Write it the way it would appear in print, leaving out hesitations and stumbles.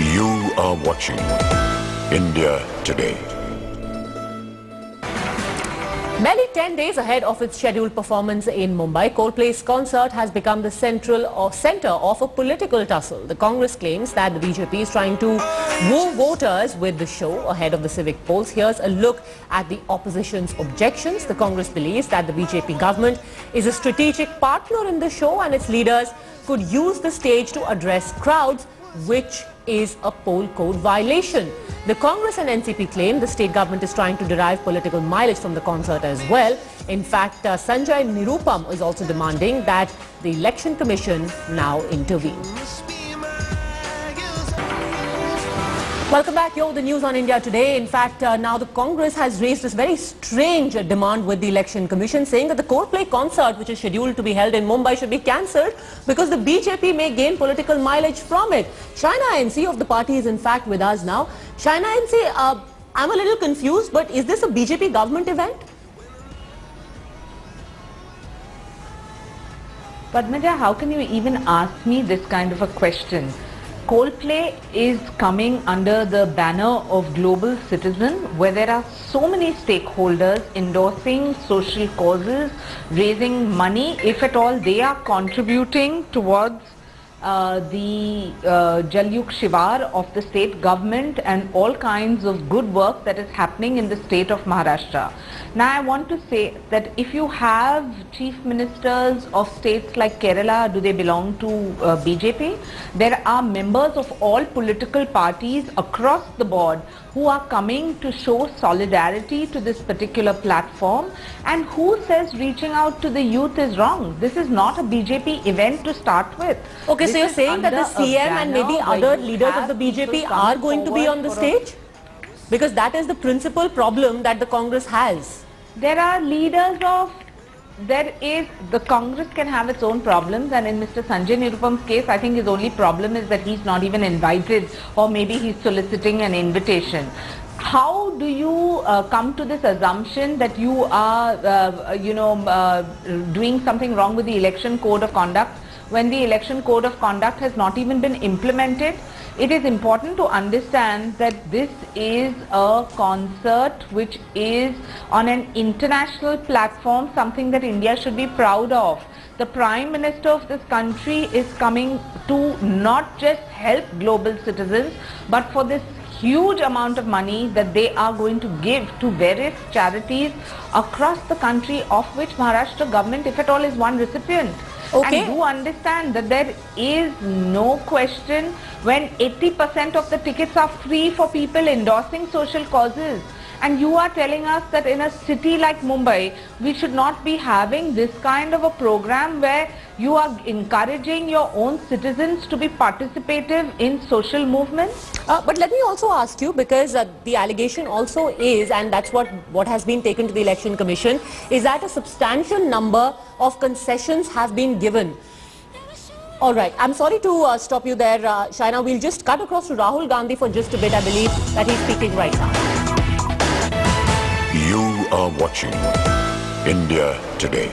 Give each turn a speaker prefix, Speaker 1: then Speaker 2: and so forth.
Speaker 1: You are watching India Today.
Speaker 2: Barely 10 days ahead of its scheduled performance in Mumbai, Coldplay's concert has become the center of a political tussle. The Congress claims that the BJP is trying to woo voters with the show ahead of the civic polls. Here's a look at the opposition's objections. The Congress believes that the BJP government is a strategic partner in the show and its leaders could use the stage to address crowds, which is a poll code violation. The Congress and NCP claim the state government is trying to derive political mileage from the concert as well. In fact, Sanjay Nirupam is also demanding that the Election Commission now intervene. Welcome back. You're the news on India Today. In fact, now the Congress has raised this very strange demand with the Election Commission, saying that the Coldplay concert, which is scheduled to be held in Mumbai, should be cancelled because the BJP may gain political mileage from it. Shaina NC of the party is in fact with us now. Shaina NC, I'm a little confused, but is this a BJP government event?
Speaker 3: Padmaja, how can you even ask me this kind of a question? Coldplay is coming under the banner of Global Citizen, where there are so many stakeholders endorsing social causes, raising money. If at all they are contributing towards the Jal Yug Shivar of the state government and all kinds of good work that is happening in the state of Maharashtra. Now I want to say that if you have chief ministers of states like Kerala, do they belong to BJP? There are members of all political parties across the board who are coming to show solidarity to this particular platform, and who says reaching out to the youth is wrong? This is not a BJP event to start with.
Speaker 2: Okay,
Speaker 3: This
Speaker 2: so you're
Speaker 3: is
Speaker 2: saying that the
Speaker 3: under a
Speaker 2: CM and maybe
Speaker 3: banner
Speaker 2: other
Speaker 3: where you
Speaker 2: leaders of
Speaker 3: have
Speaker 2: the BJP
Speaker 3: people
Speaker 2: are
Speaker 3: coming
Speaker 2: going to be
Speaker 3: forward
Speaker 2: on the
Speaker 3: for a-
Speaker 2: stage? Because that is the principal problem that the Congress has.
Speaker 3: There are leaders of, the Congress can have its own problems, and in Mr. Sanjay Nirupam's case, I think his only problem is that he's not even invited, or maybe he's soliciting an invitation. How do you come to this assumption that you are, doing something wrong with the election code of conduct when the election code of conduct has not even been implemented? It is important to understand that this is a concert which is on an international platform, something that India should be proud of. The Prime Minister of this country is coming to not just help Global Citizens, but for this huge amount of money that they are going to give to various charities across the country, of which Maharashtra government, if at all, is one recipient.
Speaker 2: Okay.
Speaker 3: And do understand that there is no question when 80% of the tickets are free for people endorsing social causes. And you are telling us that in a city like Mumbai, we should not be having this kind of a program where you are encouraging your own citizens to be participative in social movements?
Speaker 2: But let me also ask you, because the allegation also is, and that's what has been taken to the Election Commission, is that a substantial number of concessions have been given. All right, I'm sorry to stop you there, Shaina. We'll just cut across to Rahul Gandhi for just a bit. I believe that he's speaking right now.
Speaker 1: You are watching India Today.